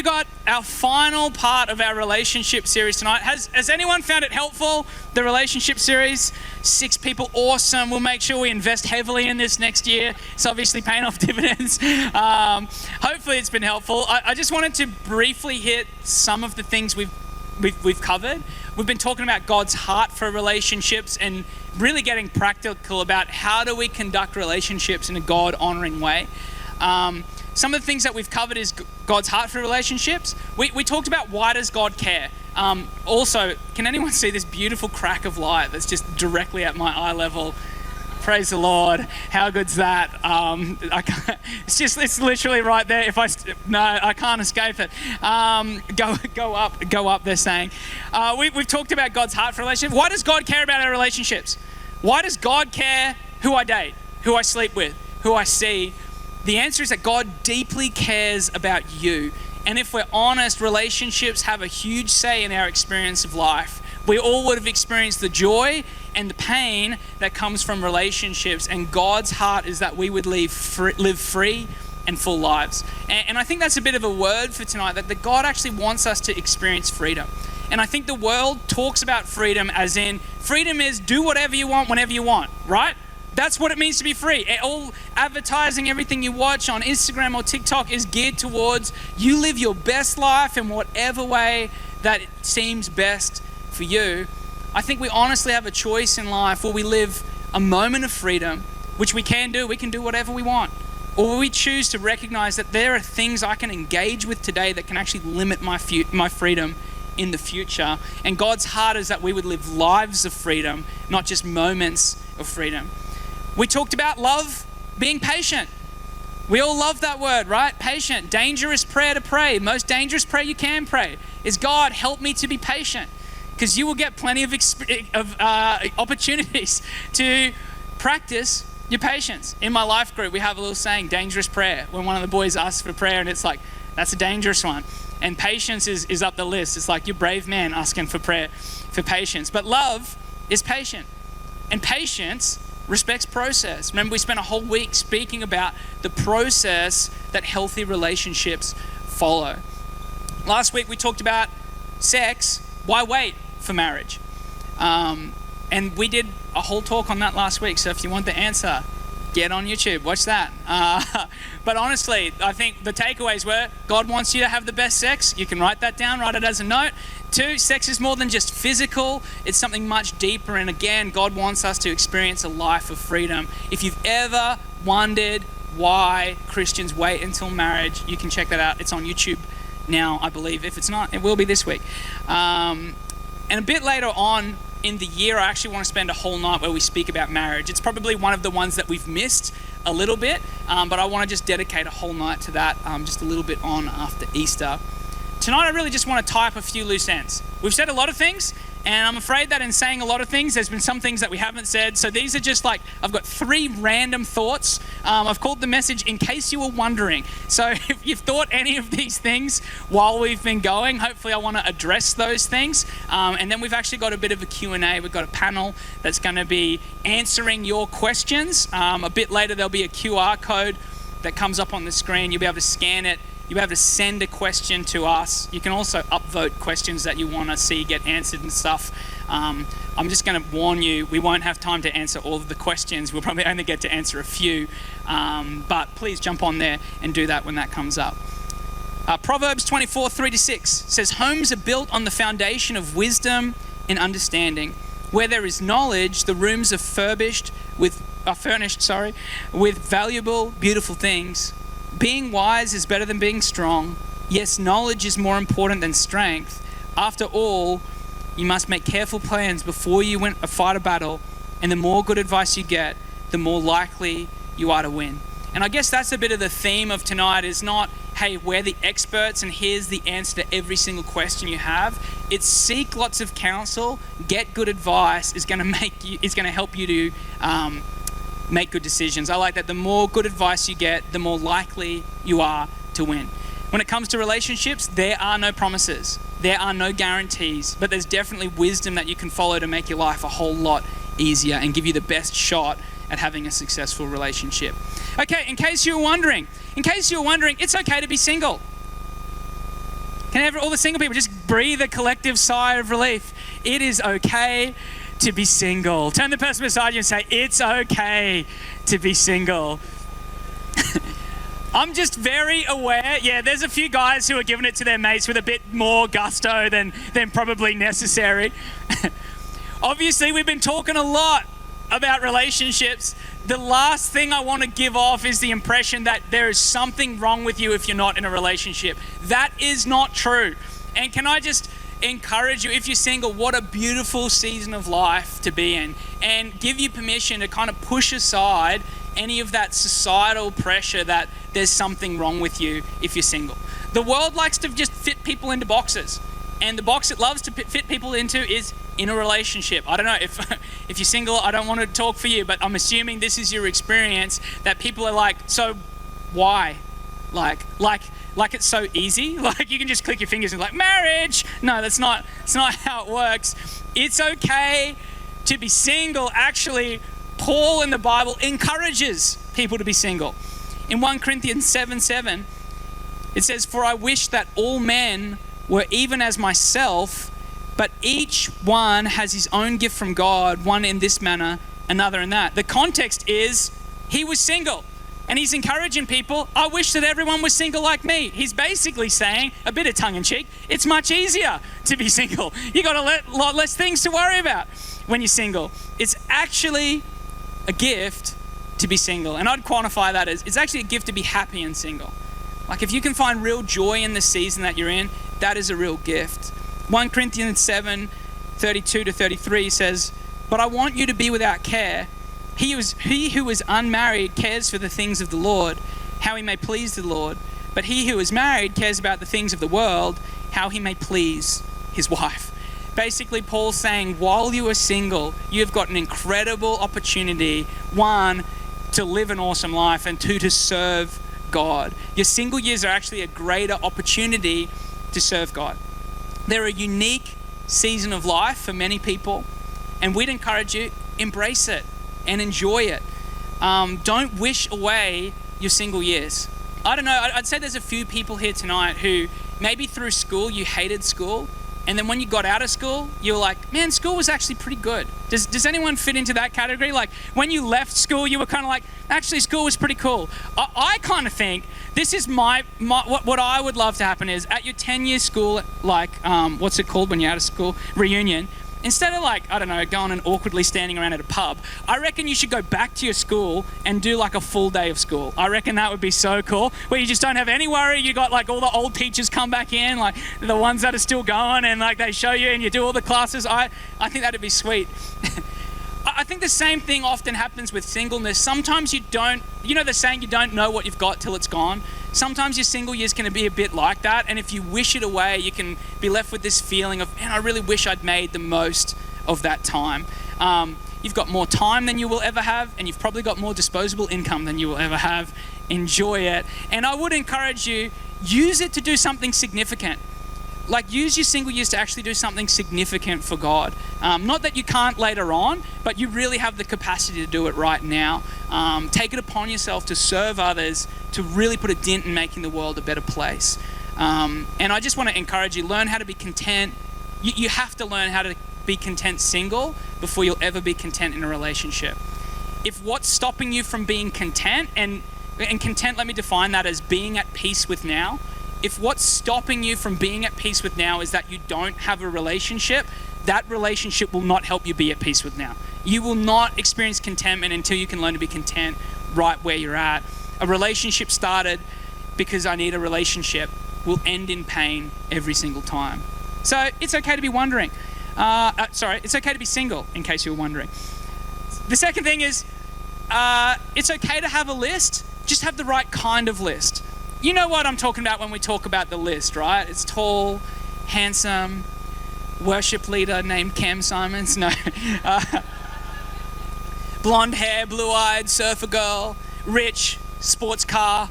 we've got our final part of our relationship series tonight. Has anyone found it helpful, the relationship series? 6 people, awesome. We'll make sure we invest heavily in this next year. It's obviously paying off dividends. Hopefully it's been helpful. I just wanted to briefly hit some of the things we've covered. We've been talking about God's heart for relationships and really getting practical about how do we conduct relationships in a God-honoring way. Some of the things that we've covered is God's heart for relationships. We talked about why does God care? Also, can anyone see this beautiful crack of light that's just directly at my eye level? Praise the Lord. How good's that? It's literally right there. I can't escape it. Go up, they're saying. We've talked about God's heart for relationships. Why does God care about our relationships? Why does God care who I date, who I sleep with, who I see? The answer is that God deeply cares about you. And if we're honest, relationships have a huge say in our experience of life. We all would have experienced the joy and the pain that comes from relationships. And God's heart is that we would live free and full lives. And I think that's a bit of a word for tonight, that God actually wants us to experience freedom. And I think the world talks about freedom as in, freedom is do whatever you want, whenever you want, right? That's what it means to be free. All advertising, everything you watch on Instagram or TikTok is geared towards you live your best life in whatever way that it seems best for you. I think we honestly have a choice in life where we live a moment of freedom, which we can do. We can do whatever we want. Or we choose to recognize that there are things I can engage with today that can actually limit my freedom in the future. And God's heart is that we would live lives of freedom, not just moments of freedom. We talked about love, being patient. We all love that word, right? Patient. Dangerous prayer to pray. Most dangerous prayer you can pray is, God, help me to be patient. Because you will get plenty of opportunities to practice your patience. In my life group, we have a little saying, dangerous prayer. When one of the boys asks for prayer and it's like, that's a dangerous one. And patience is up the list. It's like you're a brave man asking for prayer for patience. But love is patient. And patience respects process. Remember, we spent a whole week speaking about the process that healthy relationships follow. Last week we talked about sex. Why wait for marriage? And we did a whole talk on that last week. So if you want the answer, get on YouTube, watch that. But honestly, I think the takeaways were God wants you to have the best sex. You can write that down, write it as a note. 2, sex is more than just physical. It's something much deeper. And again, God wants us to experience a life of freedom. If you've ever wondered why Christians wait until marriage, you can check that out. It's on YouTube now, I believe. If it's not, it will be this week. And a bit later on in the year, I actually want to spend a whole night where we speak about marriage. It's probably one of the ones that we've missed a little bit, but I want to just dedicate a whole night to that, just a little bit on after Easter. Tonight, I really just want to tie up a few loose ends. We've said a lot of things, and I'm afraid that in saying a lot of things, there's been some things that we haven't said. So these are just like, I've got 3 random thoughts. I've called the message, in case you were wondering. So if you've thought any of these things while we've been going, hopefully I want to address those things. And then we've actually got a bit of a Q&A. We've got a panel that's going to be answering your questions. A bit later, there'll be a QR code that comes up on the screen. You'll be able to scan it. You'll be able to send a question to us. You can also upvote questions that you want to see get answered and stuff. I'm just going to warn you, we won't have time to answer all of the questions. We'll probably only get to answer a few. But please jump on there and do that when that comes up. Proverbs 24, 3-6 says, homes are built on the foundation of wisdom and understanding. Where there is knowledge, the rooms are furnished with valuable, beautiful things. Being wise is better than being strong. Yes, knowledge is more important than strength. After all, you must make careful plans before you fight a battle, and the more good advice you get, the more likely you are to win. And I guess that's a bit of the theme of tonight, is not, hey, we're the experts and here's the answer to every single question you have. It's seek lots of counsel, get good advice is going to help you to make good decisions. I like that the more good advice you get, the more likely you are to win. When it comes to relationships, there are no promises. There are no guarantees, but there's definitely wisdom that you can follow to make your life a whole lot easier and give you the best shot at having a successful relationship. Okay, in case you're wondering, it's okay to be single. Can all the single people just breathe a collective sigh of relief? It is okay to be single. Turn the person beside you and say, it's okay to be single. I'm just very aware, there's a few guys who are giving it to their mates with a bit more gusto than probably necessary. Obviously, we've been talking a lot about relationships. The last thing I want to give off is the impression that there is something wrong with you if you're not in a relationship. That is not true. And can I just encourage you, if you're single, what a beautiful season of life to be in, and give you permission to kind of push aside any of that societal pressure that there's something wrong with you if you're single. The world likes to just fit people into boxes, and the box it loves to fit people into is in a relationship. I don't know if you're single, I don't want to talk for you, but I'm assuming this is your experience, that people are like, so why? Like it's so easy, like you can just click your fingers and like, marriage. No, that's not how it works. It's okay to be single. Actually, Paul in the Bible encourages people to be single. In 1 Corinthians 7:7, it says, for I wish that all men were even as myself, but each one has his own gift from God, one in this manner, another in that. The context is he was single, and he's encouraging people, I wish that everyone was single like me. He's basically saying, a bit of tongue-in-cheek, it's much easier to be single. You got a lot less things to worry about when you're single. It's actually a gift to be single. And I'd quantify that as, it's actually a gift to be happy and single. Like if you can find real joy in the season that you're in, that is a real gift. 1 Corinthians 7:32-33 says, but I want you to be without care. He who is unmarried cares for the things of the Lord, how he may please the Lord. But he who is married cares about the things of the world, how he may please his wife. Basically, Paul's saying, while you are single, you've got an incredible opportunity, one, to live an awesome life, and two, to serve God. Your single years are actually a greater opportunity to serve God. They're a unique season of life for many people, and we'd encourage you, embrace it and enjoy it. Don't wish away your single years. I don't know, I'd say there's a few people here tonight who maybe through school you hated school, and then when you got out of school, you were like, man, school was actually pretty good. Does anyone fit into that category? Like when you left school, you were kind of like, actually school was pretty cool. I kind of think this is what I would love to happen is at your 10-year school, like, what's it called when you're out of school? Reunion. Instead of like, I don't know, going and awkwardly standing around at a pub, I reckon you should go back to your school and do like a full day of school. I reckon that would be so cool, where you just don't have any worry. You got like all the old teachers come back in, like the ones that are still going, and like they show you and you do all the classes. I think that'd be sweet. I think the same thing often happens with singleness. Sometimes you don't, you know the saying, you don't know what you've got till it's gone. Sometimes your single year's going to be a bit like that, and if you wish it away, you can be left with this feeling of, man, I really wish I'd made the most of that time. You've got more time than you will ever have, and you've probably got more disposable income than you will ever have. Enjoy it. And I would encourage you, use it to do something significant. Like use your single years to actually do something significant for God. Not that you can't later on, but you really have the capacity to do it right now. Take it upon yourself to serve others, to really put a dent in making the world a better place. And I just want to encourage you, learn how to be content. You have to learn how to be content single before you'll ever be content in a relationship. If what's stopping you from being content, and content, let me define that as being at peace with now. If what's stopping you from being at peace with now is that you don't have a relationship, that relationship will not help you be at peace with now. You will not experience contentment until you can learn to be content right where you're at. A relationship started because I need a relationship will end in pain every single time. So it's okay to be wondering. It's okay to be single, in case you were wondering. The second thing is, it's okay to have a list, just have the right kind of list. You know what I'm talking about when we talk about the list, right? It's tall, handsome, worship leader named Cam Simons. No. Blonde hair, blue-eyed, surfer girl, rich, sports car,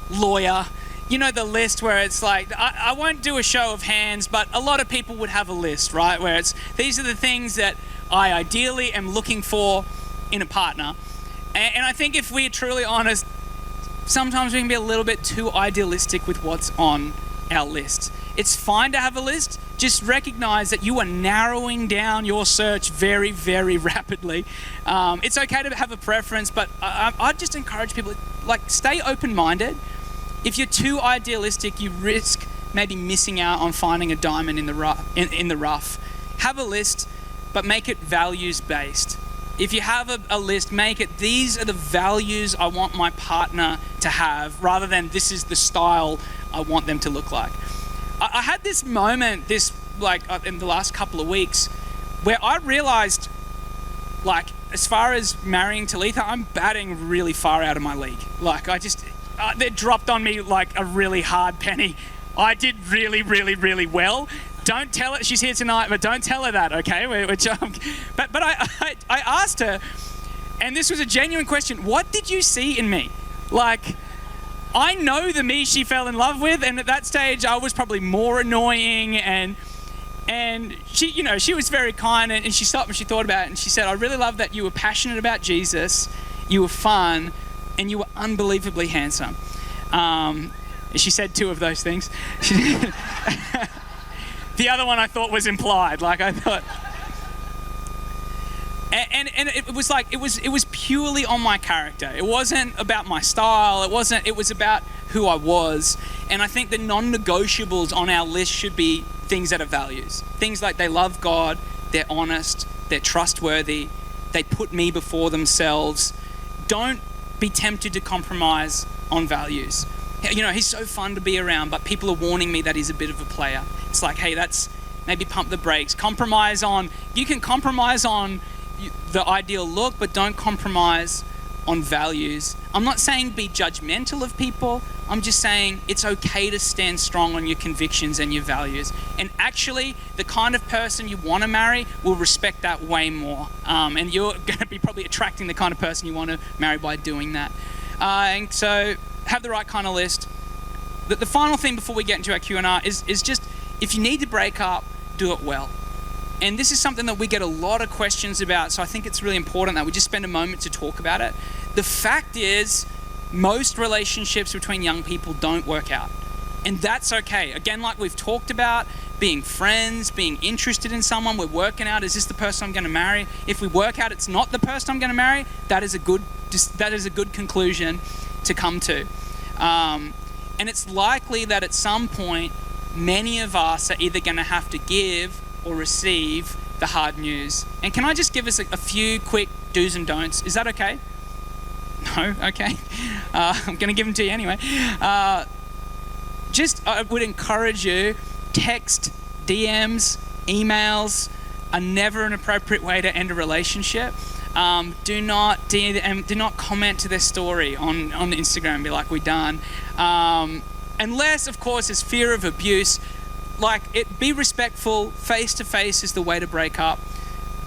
lawyer. You know the list where it's like, I won't do a show of hands, but a lot of people would have a list, right? Where it's, these are the things that I ideally am looking for in a partner. And I think if we're truly honest, sometimes we can be a little bit too idealistic with what's on our list. It's fine to have a list. Just recognize that you are narrowing down your search very, very rapidly. It's okay to have a preference, but I'd just encourage people, like, stay open-minded. If you're too idealistic, you risk maybe missing out on finding a diamond in the rough. Have a list, but make it values-based. If you have a list, make it, these are the values I want my partner to have, rather than this is the style I want them to look like. I had this moment, in the last couple of weeks, where I realized, like, as far as marrying Talitha, I'm batting really far out of my league. Like, they dropped on me like a really hard penny. I did really, really, really well. Don't tell her, she's here tonight, but don't tell her that, okay? But I asked her, and this was a genuine question, what did you see in me? Like, I know the me she fell in love with, and at that stage I was probably more annoying, and she was very kind, and she stopped and she thought about it, and she said, I really love that you were passionate about Jesus, you were fun, and you were unbelievably handsome. She said 2 of those things. The other one I thought was implied, like I thought. And it was like, it was purely on my character. It wasn't about my style. It was about who I was. And I think the non-negotiables on our list should be things that are values. Things like they love God, they're honest, they're trustworthy, they put me before themselves. Don't be tempted to compromise on values. He's so fun to be around, but people are warning me that he's a bit of a player. It's like, hey, that's maybe pump the brakes. You can compromise on the ideal look, but don't compromise on values. I'm not saying be judgmental of people. I'm just saying it's okay to stand strong on your convictions and your values. And actually, the kind of person you want to marry will respect that way more. And you're going to be probably attracting the kind of person you want to marry by doing that. And so have the right kind of list. The final thing before we get into our Q&R is just, if you need to break up, do it well. And this is something that we get a lot of questions about, so I think it's really important that we just spend a moment to talk about it. The fact is, most relationships between young people don't work out. And that's okay. Again, like we've talked about, being friends, being interested in someone, we're working out, is this the person I'm going to marry? If we work out it's not the person I'm going to marry, that is a good conclusion to come to. And it's likely that at some point, many of us are either going to have to give or receive the hard news. And can I just give us a few quick do's and don'ts? Is that okay? No? Okay. I'm going to give them to you anyway. I would encourage you, text, DMs, emails are never an appropriate way to end a relationship. Do not comment to their story on Instagram and be like, we're done. Unless, of course, there's fear of abuse. Be respectful. Face to face is the way to break up.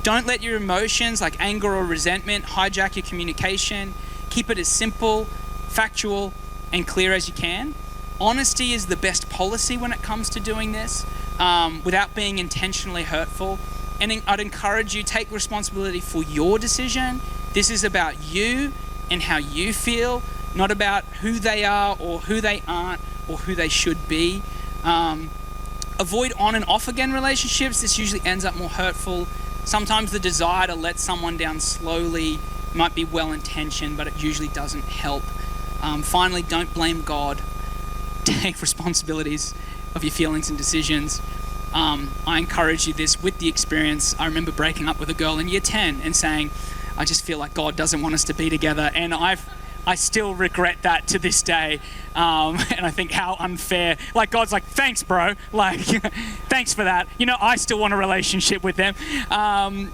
Don't let your emotions like anger or resentment hijack your communication. Keep it as simple, factual, and clear as you can. Honesty is the best policy when it comes to doing this, without being intentionally hurtful. And I'd encourage you, take responsibility for your decision. This is about you and how you feel, not about who they are or who they aren't or who they should be. Avoid on and off again relationships. This usually ends up more hurtful. Sometimes the desire to let someone down slowly might be well-intentioned, but it usually doesn't help. Finally, don't blame God. Take responsibilities of your feelings and decisions. I encourage you this with the experience. I remember breaking up with a girl in year 10 and saying, I just feel like God doesn't want us to be together. And I still regret that to this day. And I think how unfair. Like, God's like, thanks, bro. Like, thanks for that. I still want a relationship with them.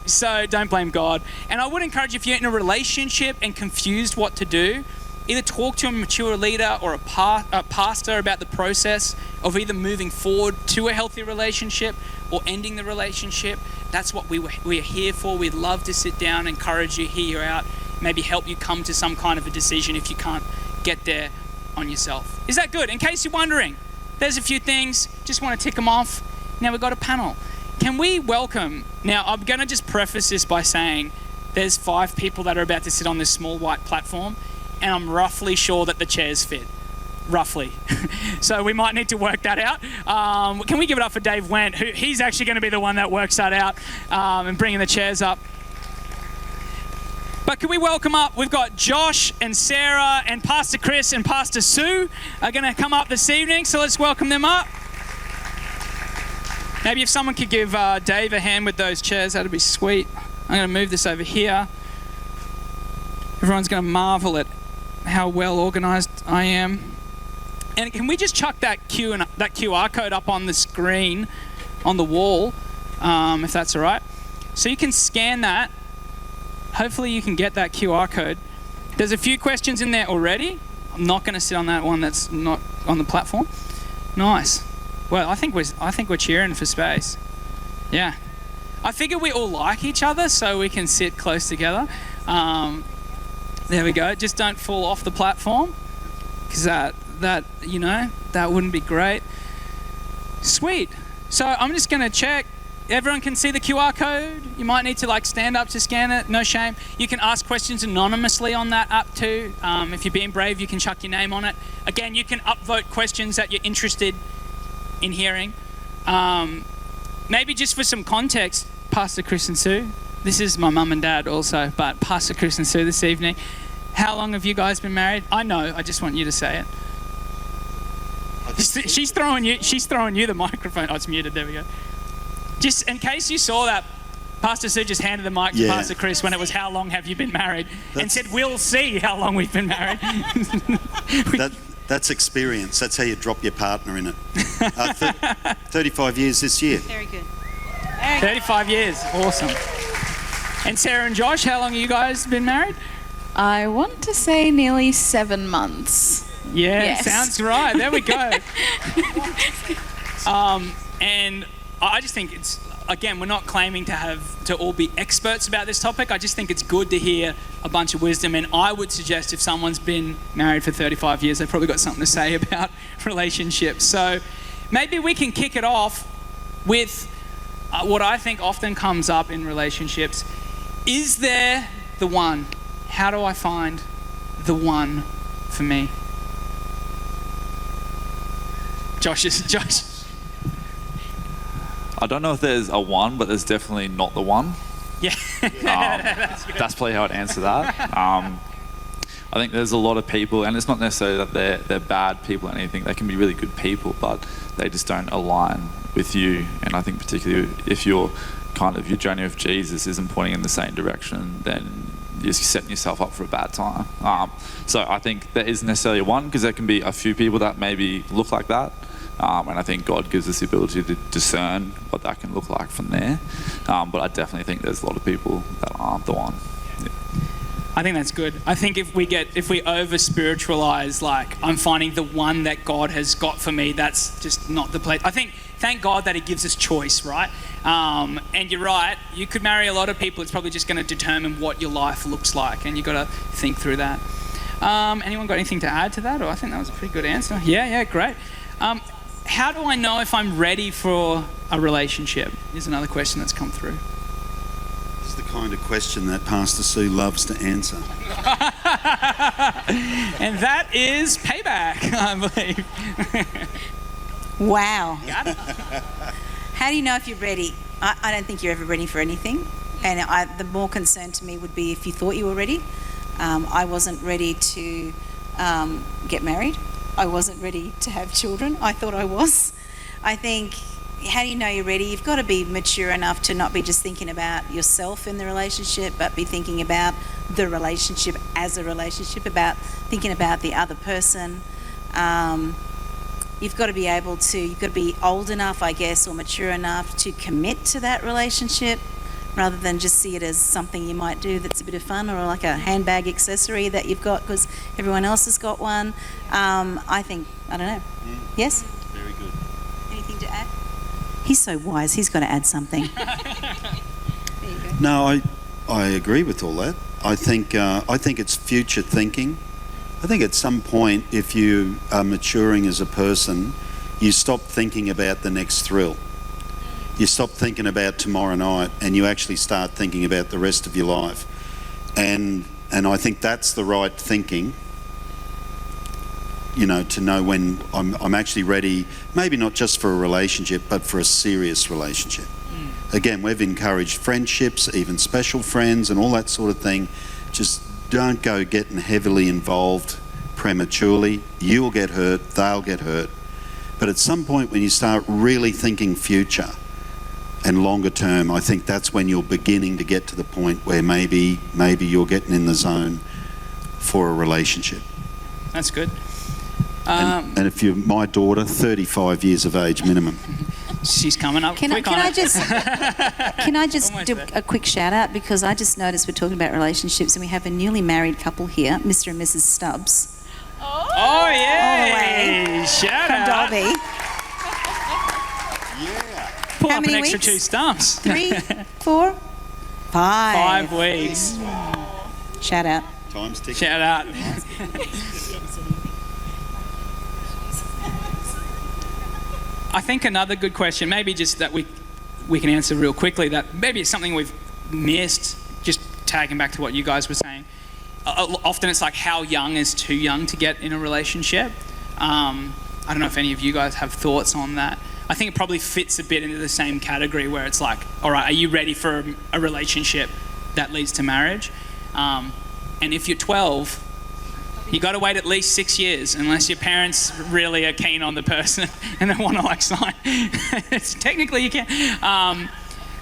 So don't blame God. And I would encourage you, if you're in a relationship and confused what to do, either talk to a mature leader or a pastor about the process of either moving forward to a healthy relationship or ending the relationship. That's what we are here for. We'd love to sit down, encourage you, hear you out, maybe help you come to some kind of a decision if you can't get there on yourself. Is that good? In case you're wondering, there's a few things, just want to tick them off. Now we've got a panel. Can we welcome, now I'm going to just preface this by saying there's 5 people that are about to sit on this small white platform, and I'm roughly sure that the chairs fit. roughly. So we might need to work that out. Can we give it up for Dave Wendt? He's actually going to be the one that works that out and bringing the chairs up. But can we welcome up, we've got Josh and Sarah and Pastor Chris and Pastor Sue are going to come up this evening. So let's welcome them up. Maybe if someone could give Dave a hand with those chairs, that'd be sweet. I'm going to move this over here. Everyone's going to marvel at how well organized I am. And can we just chuck that QR code up on the screen, on the wall, if that's all right? So you can scan that. Hopefully you can get that QR code. There's a few questions in there already. I'm not going to sit on that one that's not on the platform. Nice. Well, I think we're cheering for space. Yeah. I figure we all like each other, so we can sit close together. There we go. Just don't fall off the platform, because that wouldn't be great. Sweet. So I'm just going to check. Everyone can see the QR code. You might need to stand up to scan it. No shame. You can ask questions anonymously on that app too. If you're being brave, you can chuck your name on it. Again, you can upvote questions that you're interested in hearing. Maybe just for some context, Pastor Chris and Sue. This is my mum and dad also, but Pastor Chris and Sue this evening. How long have you guys been married? I know. I just want you to say it. She's throwing you the microphone. Oh, it's muted. There we go. Just in case you saw that, Pastor Sue just handed the mic to Pastor Chris when it was how long have you been married, and said we'll see how long we've been married. That's experience. That's how you drop your partner in it. 35 years this year. Very good. 35 years. Awesome. And Sarah and Josh, how long have you guys been married? I want to say nearly 7 months. Yeah, yes. Sounds right. There we go. And I just think it's, again, we're not claiming to all be experts about this topic. I just think it's good to hear a bunch of wisdom. And I would suggest if someone's been married for 35 years, they've probably got something to say about relationships. So maybe we can kick it off with what I think often comes up in relationships. Is there the one? How do I find the one for me? Josh. I don't know if there's a one, but there's definitely not the one. Yeah. That's probably how I'd answer that. I think there's a lot of people, and it's not necessarily that they're bad people or anything. They can be really good people, but they just don't align with you. And I think particularly if your journey with Jesus isn't pointing in the same direction, then you're setting yourself up for a bad time. So I think there isn't necessarily a one, because there can be a few people that maybe look like that. And I think God gives us the ability to discern what that can look like from there. But I definitely think there's a lot of people that aren't the one. Yeah. I think that's good. I think if we over spiritualize, I'm finding the one that God has got for me, that's just not the place. I think, thank God that He gives us choice, right? And you're right, you could marry a lot of people. It's probably just going to determine what your life looks like, and you've got to think through that. Anyone got anything to add to that? Or I think that was a pretty good answer. Yeah, great. How do I know if I'm ready for a relationship? Is another question that's come through. This is the kind of question that Pastor Sue loves to answer. And that is payback, I believe. Wow. Got it. How do you know if you're ready? I don't think you're ever ready for anything. And the more concern to me would be if you thought you were ready. I wasn't ready to get married. I wasn't ready to have children. I thought I was. I think, how do you know you're ready? You've got to be mature enough to not be just thinking about yourself in the relationship, but be thinking about the relationship as a relationship, about thinking about the other person. You've got to be old enough, I guess, or mature enough to commit to that relationship, rather than just see it as something you might do that's a bit of fun, or like a handbag accessory that you've got because everyone else has got one. I don't know. Yeah. Yes? Very good. Anything to add? He's so wise, he's got to add something. There you go. No, I agree with all that. I think it's future thinking. I think at some point, if you are maturing as a person, you stop thinking about the next thrill. You stop thinking about tomorrow night, and you actually start thinking about the rest of your life. And I think that's the right thinking. to know when I'm actually ready, maybe not just for a relationship, but for a serious relationship. Again, we've encouraged friendships, even special friends and all that sort of thing. Just don't go getting heavily involved prematurely. You'll get hurt, they'll get hurt. But at some point when you start really thinking future and longer term, I think that's when you're beginning to get to the point where maybe you're getting in the zone for a relationship. That's good. And if you're my daughter, 35 years of age minimum. She's coming up Can quick on I it. just Almost do there. a quick shout out, because I just noticed we're talking about relationships and we have a newly married couple here, Mr. and Mrs. Stubbs Oh, yeah. way. Shout from out. Dolby. Pull How up an many extra weeks? 2 stumps. 3, 4, 5. 5 weeks. Shout out. Time's ticking. Shout out. I think another good question, maybe just that we can answer real quickly, that maybe it's something we've missed, just tagging back to what you guys were saying. Often it's like, how young is too young to get in a relationship? I don't know if any of you guys have thoughts on that. I think it probably fits a bit into the same category where it's like, all right, are you ready for a relationship that leads to marriage? And if you're 12, you got to wait at least 6 years, unless your parents really are keen on the person and they want to like sign. Technically you can.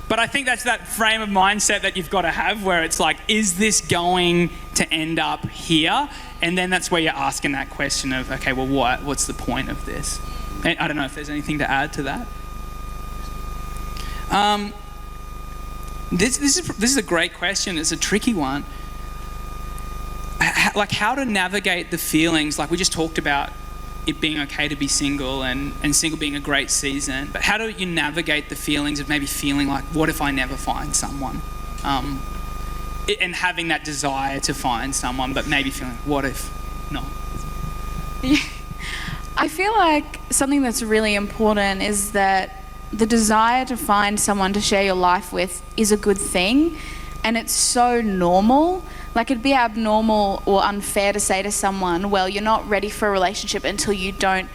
But I think that's that frame of mindset that you've got to have, where it's like, is this going to end up here? And then that's where you're asking that question of, okay, well, what's the point of this? And I don't know if there's anything to add to that. This is a great question. It's a tricky one. Like, how to navigate the feelings, like we just talked about it being okay to be single and single being a great season, but how do you navigate the feelings of maybe feeling like, what if I never find someone? And having that desire to find someone, but maybe feeling, what if not? I feel like something that's really important is that the desire to find someone to share your life with is a good thing, and it's so normal. Like, it'd be abnormal or unfair to say to someone, well, you're not ready for a relationship until you don't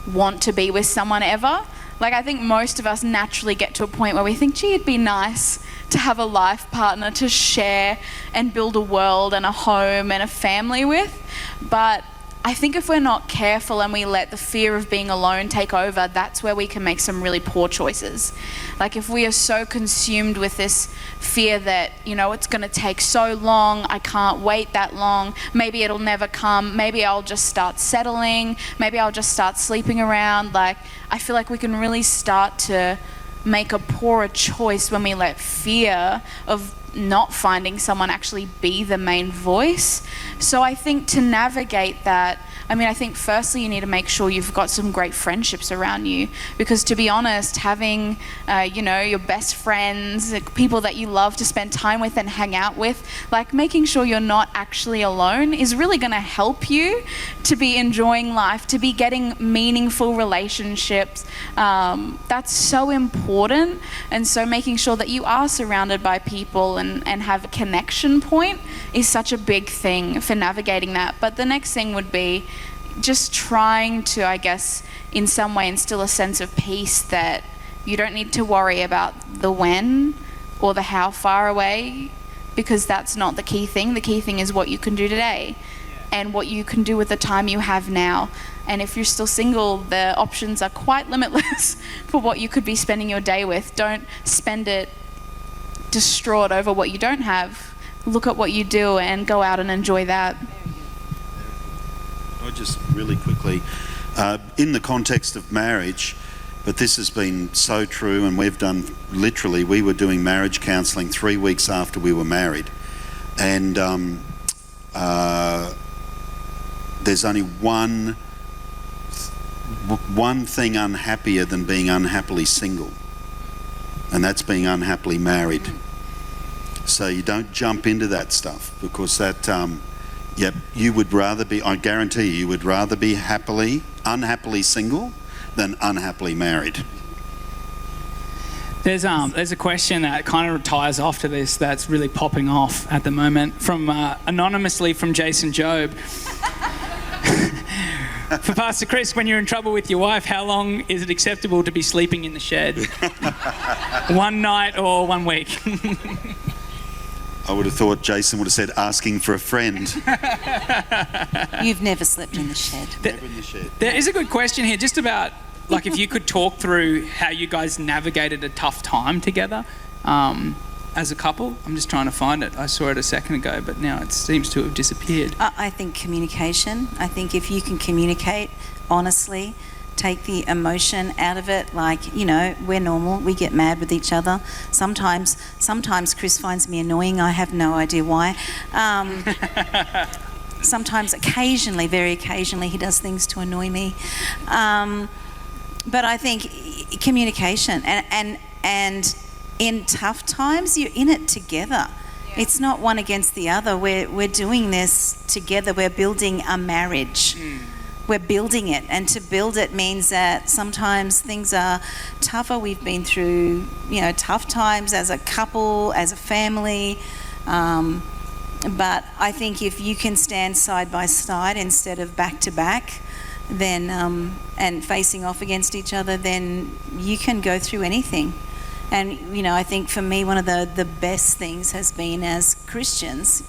want to be with someone ever. Like, I think most of us naturally get to a point where we think, gee, it'd be nice to have a life partner to share and build a world and a home and a family with. But I think if we're not careful and we let the fear of being alone take over, that's where we can make some really poor choices. Like, if we are so consumed with this fear that, it's going to take so long, I can't wait that long, maybe it'll never come, maybe I'll just start settling, maybe I'll just start sleeping around. Like, I feel like we can really start to make a poorer choice when we let fear of not finding someone actually be the main voice. So I think to navigate that, I think firstly you need to make sure you've got some great friendships around you, because to be honest, having your best friends, people that you love to spend time with and hang out with, like making sure you're not actually alone is really going to help you to be enjoying life, to be getting meaningful relationships. That's so important. And so making sure that you are surrounded by people and have a connection point is such a big thing for navigating that. But the next thing would be just trying to, I guess, in some way instill a sense of peace that you don't need to worry about the when or the how far away, because that's not the key thing. The key thing is what you can do today and what you can do with the time you have now. And if you're still single, the options are quite limitless for what you could be spending your day with. Don't spend it distraught over what you don't have. Look at what you do and go out and enjoy that. I just really quickly, in the context of marriage, but this has been so true, and we were doing marriage counselling 3 weeks after we were married, and there's only one thing unhappier than being unhappily single, and that's being unhappily married. So you don't jump into that stuff, because that you would rather be, I guarantee you would rather be unhappily single than unhappily married. There's a question that kind of ties off to this that's really popping off at the moment from anonymously from Jason Job. For Pastor Chris, when you're in trouble with your wife, how long is it acceptable to be sleeping in the shed? 1 night or 1 week? I would have thought Jason would have said asking for a friend. You've never slept in the shed. Never in the shed. There is a good question here, just about, like, if you could talk through how you guys navigated a tough time together as a couple. I'm just trying to find it. I saw it a second ago, but now it seems to have disappeared. I think communication. I think if you can communicate honestly, take the emotion out of it, like, you know, we're normal, we get mad with each other. Sometimes Chris finds me annoying, I have no idea why. Sometimes, occasionally, very occasionally, he does things to annoy me. But I think communication, and in tough times, you're in it together. Yeah. It's not one against the other. We're doing this together. We're building a marriage. We're building it, and to build it means that sometimes things are tougher. We've been through, you know, tough times as a couple, as a family. But I think if you can stand side by side instead of back to back, then and facing off against each other, then you can go through anything. And, you know, I think for me, one of the best things has been, as Christians,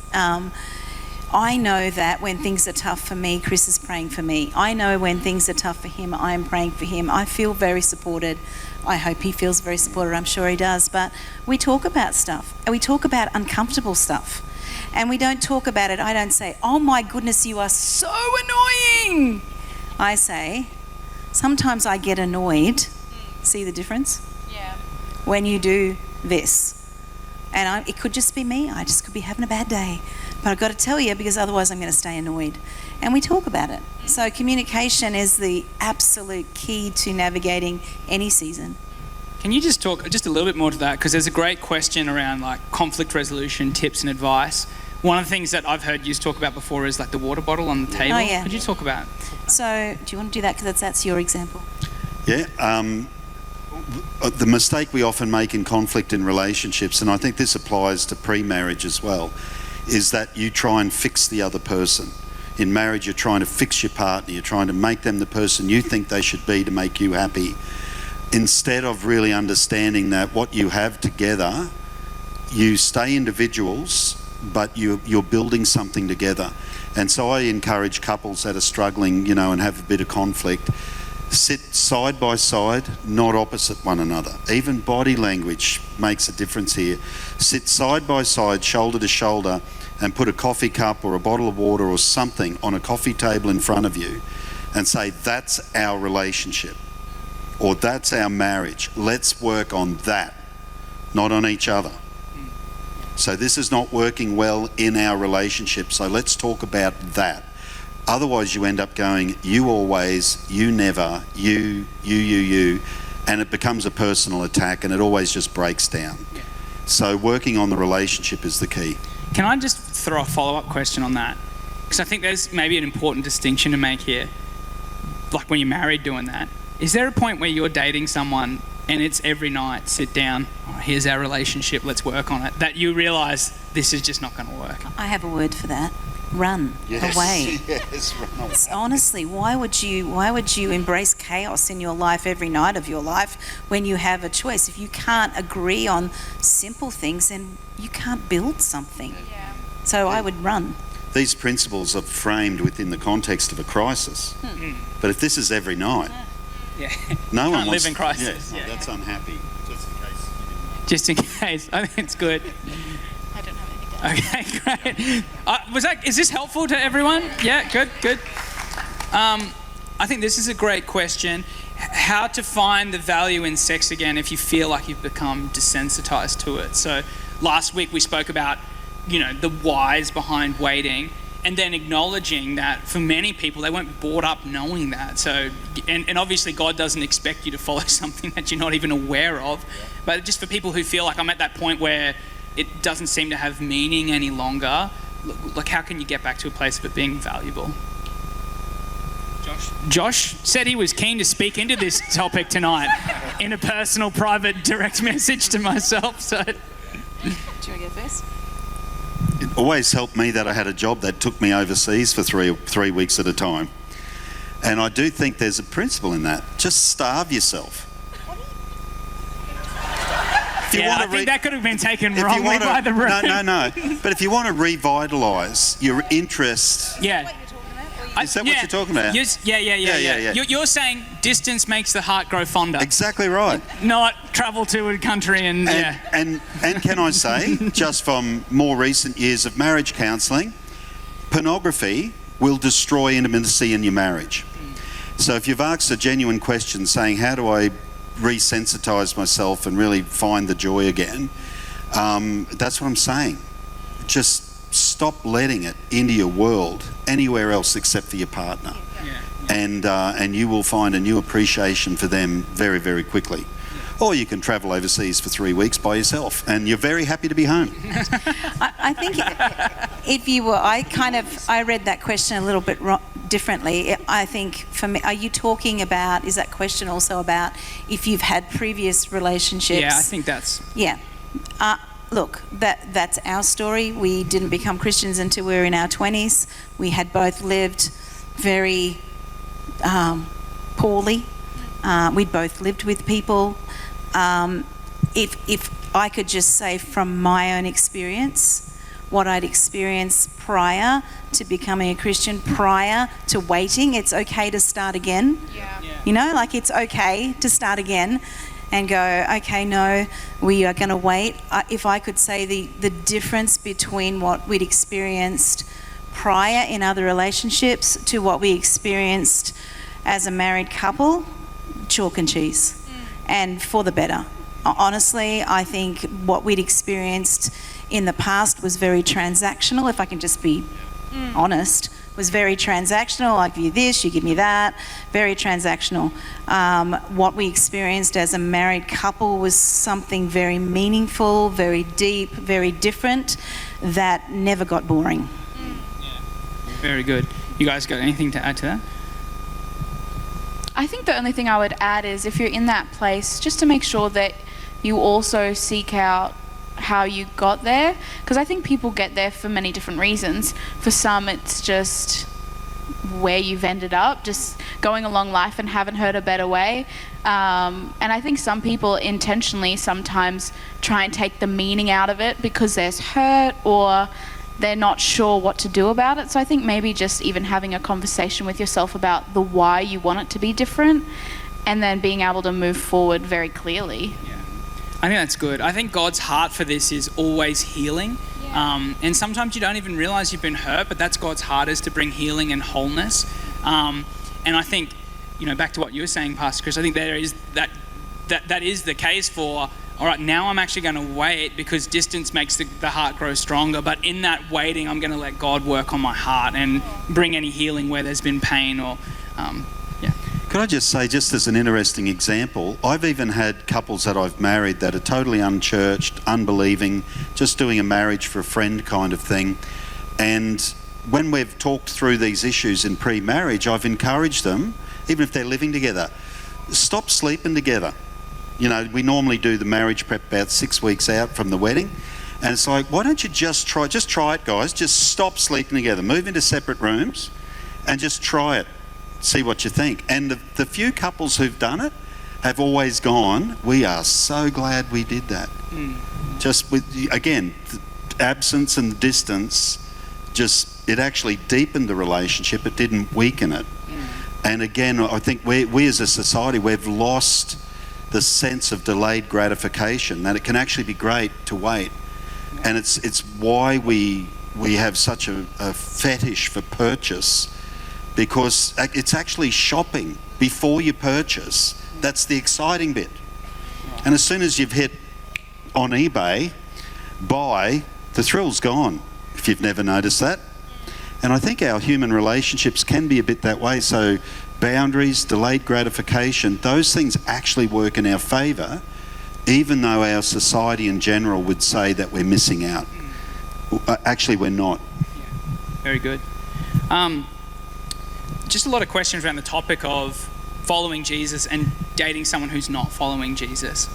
I know that when things are tough for me, Chris is praying for me. I know when things are tough for him, I am praying for him. I feel very supported. I hope he feels very supported. I'm sure he does. But we talk about stuff, and we talk about uncomfortable stuff. And we don't talk about it. I don't say, oh my goodness, you are so annoying. I say, sometimes I get annoyed. See the difference? Yeah. When you do this. And it could just be me. I just could be having a bad day. But I've got to tell you, because otherwise I'm going to stay annoyed. And we talk about it. So communication is the absolute key to navigating any season. Can you just talk just a little bit more to that? Because there's a great question around, like, conflict resolution tips and advice. One of the things that I've heard you talk about before is, like, the water bottle on the table. Oh, yeah. Could you talk about it? So do you want to do that, because that's your example? Yeah. The mistake we often make in conflict in relationships, and I think this applies to pre-marriage as well, is that you try and fix the other person. In marriage, you're trying to fix your partner. You're trying to make them the person you think they should be to make you happy, instead of really understanding that what you have together, you stay individuals, but you're building something together. And so I encourage couples that are struggling, you know, and have a bit of conflict, sit side by side, not opposite one another. Even body language makes a difference here. Sit side by side, shoulder to shoulder, and put a coffee cup or a bottle of water or something on a coffee table in front of you and say, that's our relationship, or that's our marriage. Let's work on that, not on each other. So this is not working well in our relationship, so let's talk about that. Otherwise you end up going, you always, you never, you, and it becomes a personal attack, and it always just breaks down. Yeah. So working on the relationship is the key. Can I just throw a follow-up question on that? Because I think there's maybe an important distinction to make here. Like when you're married doing that, is there a point where you're dating someone and it's every night, sit down, oh, here's our relationship, let's work on it, that you realise this is just not going to work? I have a word for that. Run away. Yes, run away. Honestly, why would you embrace chaos in your life every night of your life when you have a choice? If you can't agree on simple things, then you can't build something. Yeah. So I would run. These principles are framed within the context of a crisis. But if this is every night, no one can't live in crisis. Yeah, that's unhappy. Just in case. I think it's good. I don't have anything to add. Okay, great. Is this helpful to everyone? Yeah, good. I think this is a great question. How to find the value in sex again if you feel like you've become desensitized to it. So last week we spoke about, the whys behind waiting, and then acknowledging that for many people they weren't brought up knowing that. So, and obviously God doesn't expect you to follow something that you're not even aware of. But just for people who feel like I'm at that point where it doesn't seem to have meaning any longer, like how can you get back to a place of it being valuable? Josh said he was keen to speak into this topic tonight in a personal, private, direct message to myself. So, do you want to go first? It always helped me that I had a job that took me overseas for three weeks at a time. And I do think there's a principle in that. Just starve yourself. If you Yeah, want I to think that could have been taken if you wrongly want to, by the room. No. But if you want to revitalise your interest, Yeah. Is that what you're talking about? Yeah. You're saying distance makes the heart grow fonder. exactly right. Not travel to a country and yeah. And can I say, just from more recent years of marriage counselling, pornography will destroy intimacy in your marriage. So if you've asked a genuine question saying, how do I resensitise myself and really find the joy again, that's what I'm saying. Just stop letting it into your world anywhere else except for your partner. And you will find a new appreciation for them very, very quickly. Or you can travel overseas for 3 weeks by yourself and you're very happy to be home. I think if you were, I read that question a little bit differently. I think for me, are you talking about, is that question also about if you've had previous relationships? Yeah, I think that's... Yeah. Look, that's our story. We didn't become Christians until we were in our 20s. We had both lived very poorly. We'd both lived with people. If I could just say from my own experience, what I'd experienced prior to becoming a Christian, prior to waiting, it's okay to start again. Yeah. You know, like it's okay to start again and go, okay, no, we are going to wait. If I could say the difference between what we'd experienced prior in other relationships to what we experienced as a married couple, chalk and cheese. And for the better. Honestly, I think what we'd experienced in the past was very transactional, if I can just be honest, was very transactional. I give you this, you give me that, very transactional. What we experienced as a married couple was something very meaningful, very deep, very different, that never got boring. Very good. You guys got anything to add to that? I think the only thing I would add is if you're in that place, just to make sure that you also seek out how you got there, because I think people get there for many different reasons. For some, it's just where you've ended up, just going along life and haven't heard a better way. And I think some people intentionally sometimes try and take the meaning out of it because there's hurt or they're not sure what to do about it. So I think maybe just even having a conversation with yourself about the why you want it to be different and then being able to move forward very clearly. Yeah. I think that's good. I think God's heart for this is always healing. Yeah. And sometimes you don't even realize you've been hurt, but that's God's heart, is to bring healing and wholeness. And I think, back to what you were saying, Pastor Chris, I think there is that is the case for, all right, now I'm actually going to wait because distance makes the heart grow stronger. But in that waiting, I'm going to let God work on my heart and bring any healing where there's been pain or, Could I just say, just as an interesting example, I've even had couples that I've married that are totally unchurched, unbelieving, just doing a marriage for a friend kind of thing. And when we've talked through these issues in pre-marriage, I've encouraged them, even if they're living together, stop sleeping together. We normally do the marriage prep about 6 weeks out from the wedding. And it's like, why don't you just try it, guys. Just stop sleeping together. Move into separate rooms and just try it. See what you think. And the few couples who've done it have always gone, we are so glad we did that. Just with, again, the absence and distance, it actually deepened the relationship. It didn't weaken it. And again, I think we as a society, we've lost the sense of delayed gratification, that it can actually be great to wait. And it's why we have such a fetish for purchase, because it's actually shopping before you purchase. That's the exciting bit. And as soon as you've hit on eBay, buy, the thrill's gone, if you've never noticed that. And I think our human relationships can be a bit that way. So boundaries, delayed gratification, those things actually work in our favour, even though our society in general would say that we're missing out. Actually, we're not. Very good. Just a lot of questions around the topic of following Jesus and dating someone who's not following Jesus.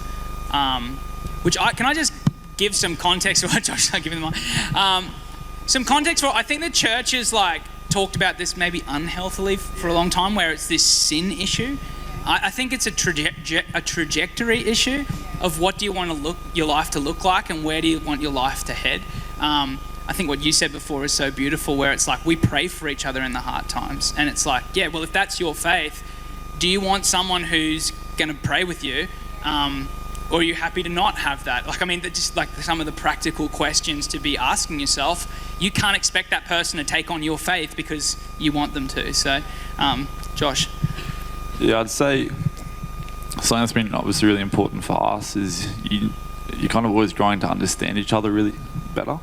Can I just give some context? Josh, I'll give them some context for. I think the church is talked about this maybe unhealthily for a long time, where it's this sin issue. I think it's a trajectory issue of what do you want your life to look like, and where do you want your life to head. I think what you said before is so beautiful, where it's like we pray for each other in the hard times, and it's like, yeah, well, if that's your faith, do you want someone who's going to pray with you, or are you happy to not have that? Like, I mean, just like some of the practical questions to be asking yourself. You can't expect that person to take on your faith because you want them to. So, Josh. Yeah, I'd say something that's been obviously really important for us is you're kind of always growing to understand each other really better.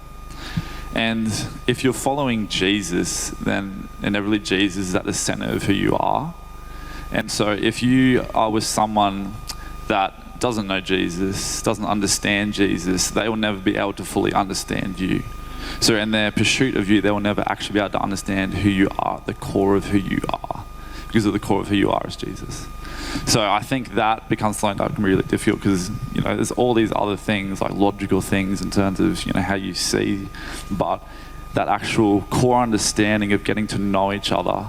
And if you're following Jesus, then inevitably Jesus is at the center of who you are. And so if you are with someone that doesn't know Jesus, doesn't understand Jesus, they will never be able to fully understand you. So in their pursuit of you, they will never actually be able to understand who you are, the core of who you are, because of the core of who you are is Jesus. So I think that becomes something that can be really difficult, because there's all these other things, like logical things in terms of how you see, but that actual core understanding of getting to know each other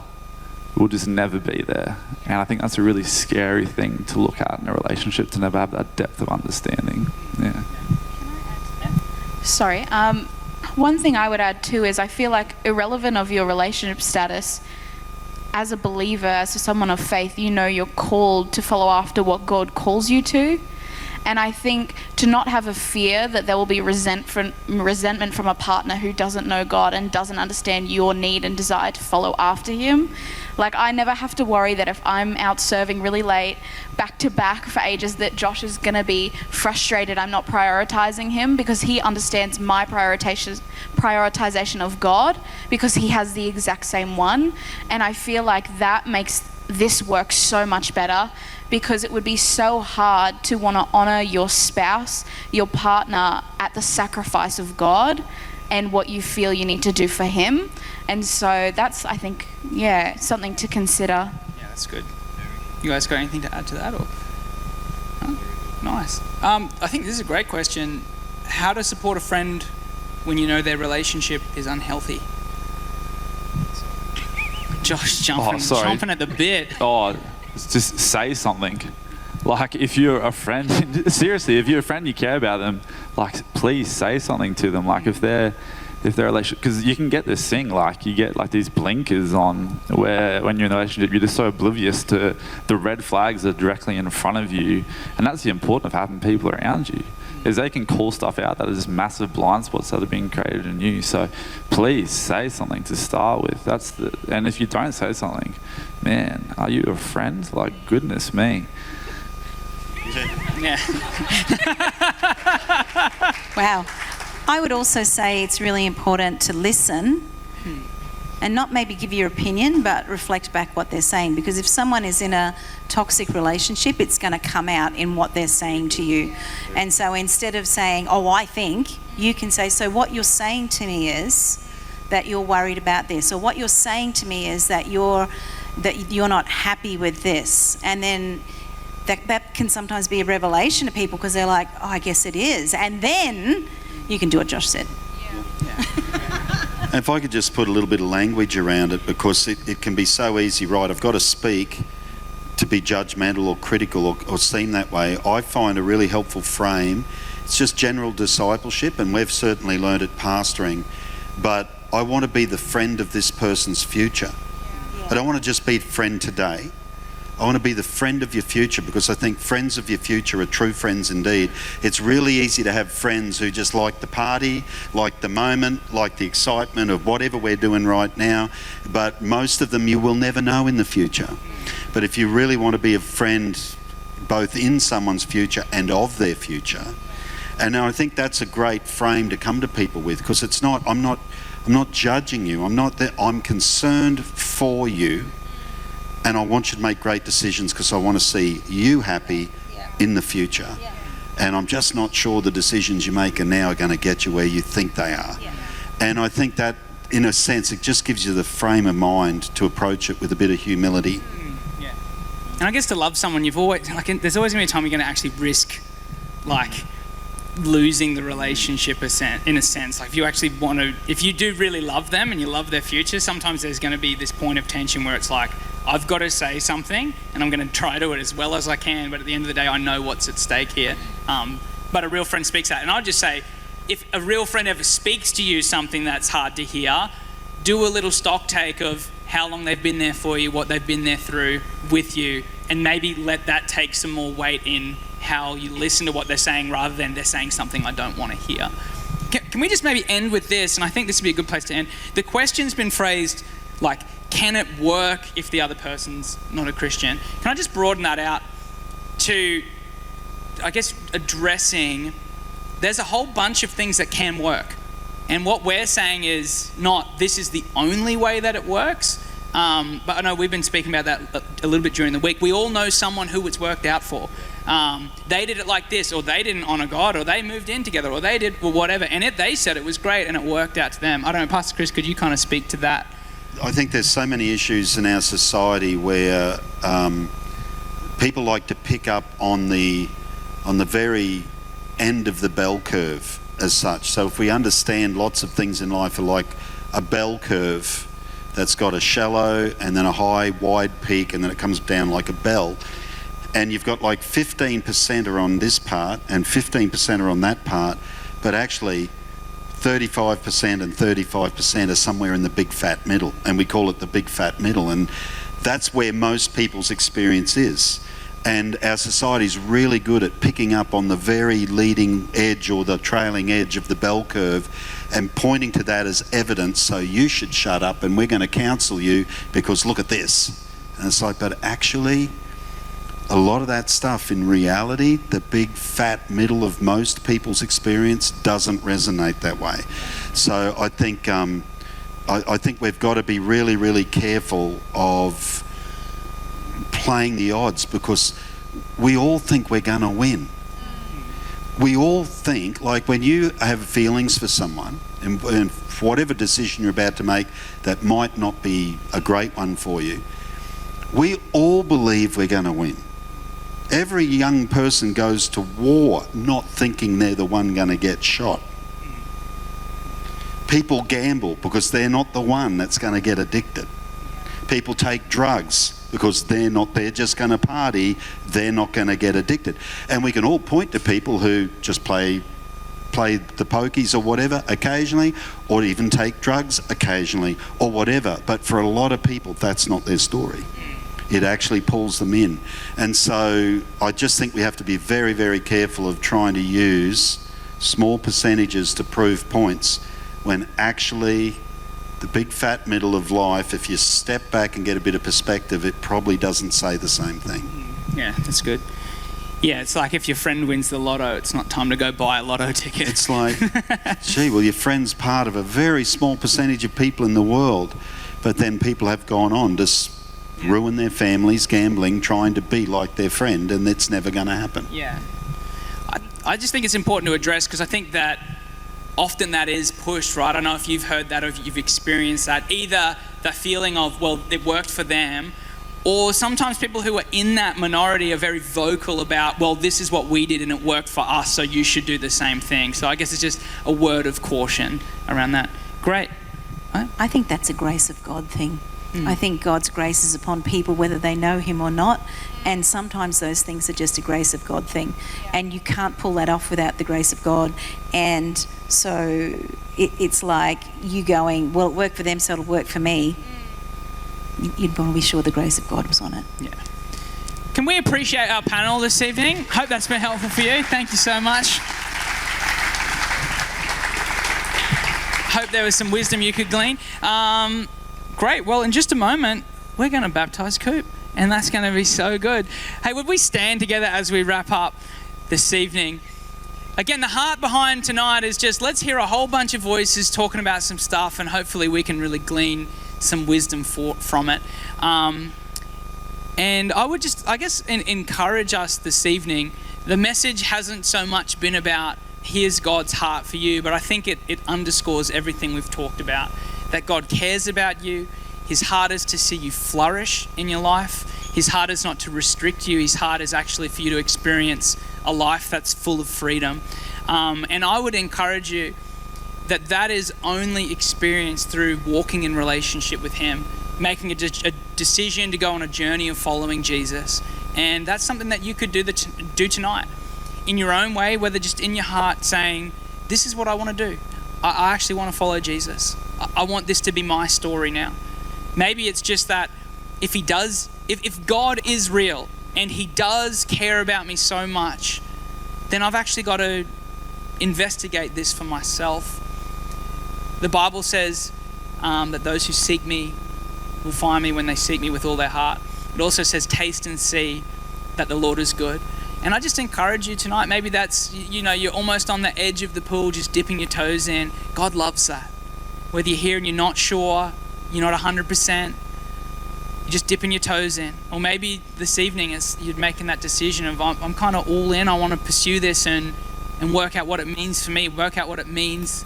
will just never be there. And I think that's a really scary thing to look at in a relationship, to never have that depth of understanding. Yeah. Sorry. One thing I would add too is I feel like, irrelevant of your relationship status, as a believer, as someone of faith, you're called to follow after what God calls you to. And I think to not have a fear that there will be resentment from a partner who doesn't know God and doesn't understand your need and desire to follow after him. Like, I never have to worry that if I'm out serving really late, back to back for ages, that Josh is going to be frustrated I'm not prioritizing him, because he understands my prioritization of God, because he has the exact same one. And I feel like that makes this work so much better, because it would be so hard to want to honor your spouse, your partner, at the sacrifice of God and what you feel you need to do for him. And so that's, I think, something to consider. Yeah, that's good. You guys got anything to add to that? Or? Huh? Nice. I think this is a great question. How to support a friend when you know their relationship is unhealthy? Josh jumping at the bit. Just say something. Like, if you're a friend, seriously, if you're a friend, you care about them, like, please say something to them. Like, if they're relationship, because you can get this thing, like, you get like these blinkers on, where when you're in a relationship, you're just so oblivious to the red flags that are directly in front of you. And that's the importance of having people around you, is they can call stuff out that are just massive blind spots that are being created in you. So please say something to start with. And if you don't say something, man, are you a friend? Like, goodness me. Yeah. Wow. I would also say it's really important to listen and not maybe give your opinion, but reflect back what they're saying. Because if someone is in a toxic relationship, it's going to come out in what they're saying to you. And so instead of saying, oh, I think, you can say, so what you're saying to me is that you're worried about this, or what you're saying to me is that you're not happy with this. And then that can sometimes be a revelation to people, because they're like, oh, I guess it is. And then you can do what Josh said. Yeah. If I could just put a little bit of language around it, because it can be so easy, right? I've got to speak to be judgmental or critical or seem that way. I find a really helpful frame. It's just general discipleship, and we've certainly learned it pastoring, but I want to be the friend of this person's future. I don't want to just be a friend today. I want to be the friend of your future, because I think friends of your future are true friends indeed. It's really easy to have friends who just like the party, like the moment, like the excitement of whatever we're doing right now, but most of them you will never know in the future. But if you really want to be a friend both in someone's future and of their future, and I think that's a great frame to come to people with, because it's not, I'm not judging you, I'm concerned for you. And I want you to make great decisions, because I want to see you happy in the future. And I'm just not sure the decisions you make now are going to get you where you think they are. And I think that, in a sense, it just gives you the frame of mind to approach it with a bit of humility. Yeah. And I guess to love someone, there's always going to be a time you're going to actually risk, like, losing the relationship in a sense. Like if you actually want to, if you do really love them and you love their future, sometimes there's going to be this point of tension where it's like, I've got to say something and I'm going to try to do it as well as I can, but at the end of the day, I know what's at stake here. But a real friend speaks that. And I'll just say, if a real friend ever speaks to you something that's hard to hear, do a little stock take of how long they've been there for you, what they've been there through with you, and maybe let that take some more weight in how you listen to what they're saying rather than they're saying something I don't want to hear. Can we just maybe end with this? And I think this would be a good place to end. The question's been phrased like, can it work if the other person's not a Christian? Can I just broaden that out to, I guess, addressing there's a whole bunch of things that can work. And what we're saying is not this is the only way that it works. But I know we've been speaking about that a little bit during the week. We all know someone who it's worked out for. They did it like this, or they didn't honor God, or they moved in together, or they did whatever. And they said it was great and it worked out to them. I don't know, Pastor Chris, could you kind of speak to that? I think there's so many issues in our society where people like to pick up on the very end of the bell curve as such. So if we understand lots of things in life are like a bell curve that's got a shallow and then a high, wide peak, and then it comes down like a bell. And you've got like 15% are on this part and 15% are on that part, but actually 35% and 35% are somewhere in the big fat middle, and we call it the big fat middle, and that's where most people's experience is. And our society is really good at picking up on the very leading edge or the trailing edge of the bell curve and pointing to that as evidence, so you should shut up and we're going to counsel you because look at this. And it's like, but actually, a lot of that stuff in reality, the big fat middle of most people's experience doesn't resonate that way. So I think we've got to be really, really careful of playing the odds, because we all think we're going to win. We all think, like when you have feelings for someone and for whatever decision you're about to make that might not be a great one for you, we all believe we're going to win. Every young person goes to war not thinking they're the one going to get shot. People gamble because they're not the one that's going to get addicted. People take drugs because they're just going to party, they're not going to get addicted. And we can all point to people who just play the pokies or whatever occasionally, or even take drugs occasionally or whatever. But for a lot of people, that's not their story. It actually pulls them in. And so I just think we have to be very, very careful of trying to use small percentages to prove points when actually the big fat middle of life, if you step back and get a bit of perspective, it probably doesn't say the same thing. Yeah, that's good. Yeah, it's like if your friend wins the lotto, it's not time to go buy a lotto ticket. It's like, gee, well, your friend's part of a very small percentage of people in the world, but then people have gone on to ruin their families, gambling, trying to be like their friend, and it's never going to happen. Yeah. I just think it's important to address, because I think that often that is pushed, right? I don't know if you've heard that or if you've experienced that. Either the feeling of, well, it worked for them, or sometimes people who are in that minority are very vocal about, well, this is what we did and it worked for us, so you should do the same thing. So I guess it's just a word of caution around that. Great. I think that's a grace of God thing. I think God's grace is upon people whether they know him or not, and sometimes those things are just a grace of God thing, and you can't pull that off without the grace of God. And so it's like you going, well, it worked for them, so it'll work for me. You'd want to be sure the grace of God was on it. Yeah. Can we appreciate our panel this evening? Hope that's been helpful for you. Thank you so much. Hope there was some wisdom you could glean. Great. Well, in just a moment, we're going to baptize Coop, and that's going to be so good. Hey, would we stand together as we wrap up this evening? Again, the heart behind tonight is just let's hear a whole bunch of voices talking about some stuff, and hopefully we can really glean some wisdom from it. And I would just, I guess, encourage us this evening. The message hasn't so much been about here's God's heart for you, but I think it underscores everything we've talked about. That God cares about you. His heart is to see you flourish in your life. His heart is not to restrict you. His heart is actually for you to experience a life that's full of freedom. And I would encourage you that is only experienced through walking in relationship with him, making a decision to go on a journey of following Jesus. And that's something that you could do tonight in your own way, whether just in your heart saying, this is what I want to do. I actually want to follow Jesus. I want this to be my story now. Maybe it's just that if God is real and he does care about me so much, then I've actually got to investigate this for myself. The Bible says that those who seek me will find me when they seek me with all their heart. It also says, taste and see that the Lord is good. And I just encourage you tonight, maybe that's, you're almost on the edge of the pool, just dipping your toes in. God loves that. Whether you're here and you're not sure, you're not 100%, you're just dipping your toes in. Or maybe this evening you're making that decision of, I'm kind of all in, I want to pursue this and work out what it means for me, work out what it means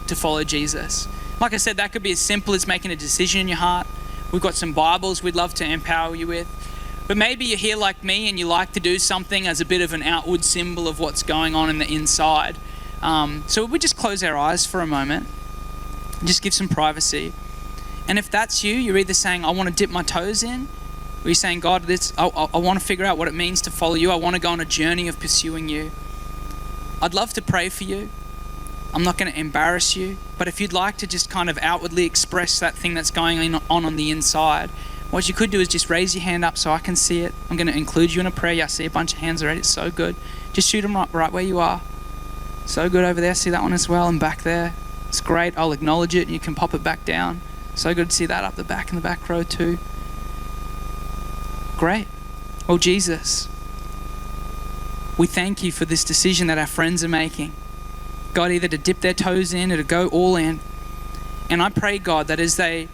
to follow Jesus. Like I said, that could be as simple as making a decision in your heart. We've got some Bibles we'd love to empower you with. But maybe you're here like me and you like to do something as a bit of an outward symbol of what's going on in the inside. So we just close our eyes for a moment and just give some privacy. And if that's you, you're either saying, I want to dip my toes in, or you're saying, God, I want to figure out what it means to follow you. I want to go on a journey of pursuing you. I'd love to pray for you. I'm not going to embarrass you, but if you'd like to just kind of outwardly express that thing that's going on the inside, what you could do is just raise your hand up so I can see it. I'm going to include you in a prayer. Yeah, I see a bunch of hands already. It's so good. Just shoot them right where you are. So good over there. See that one as well, and back there. It's great. I'll acknowledge it and you can pop it back down. So good to see that up the back in the back row too. Great. Oh, Jesus, we thank you for this decision that our friends are making. God, either to dip their toes in or to go all in. And I pray, God, that as they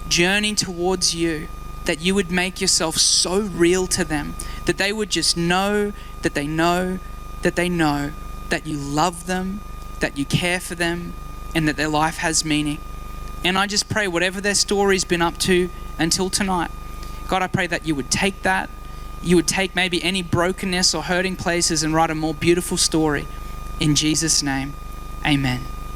journey towards you, that you would make yourself so real to them, that they would just know that they know that they know that you love them, that you care for them, and that their life has meaning. And I just pray whatever their story's been up to until tonight, God, I pray that you would take that, you would take maybe any brokenness or hurting places and write a more beautiful story. In Jesus' name, amen.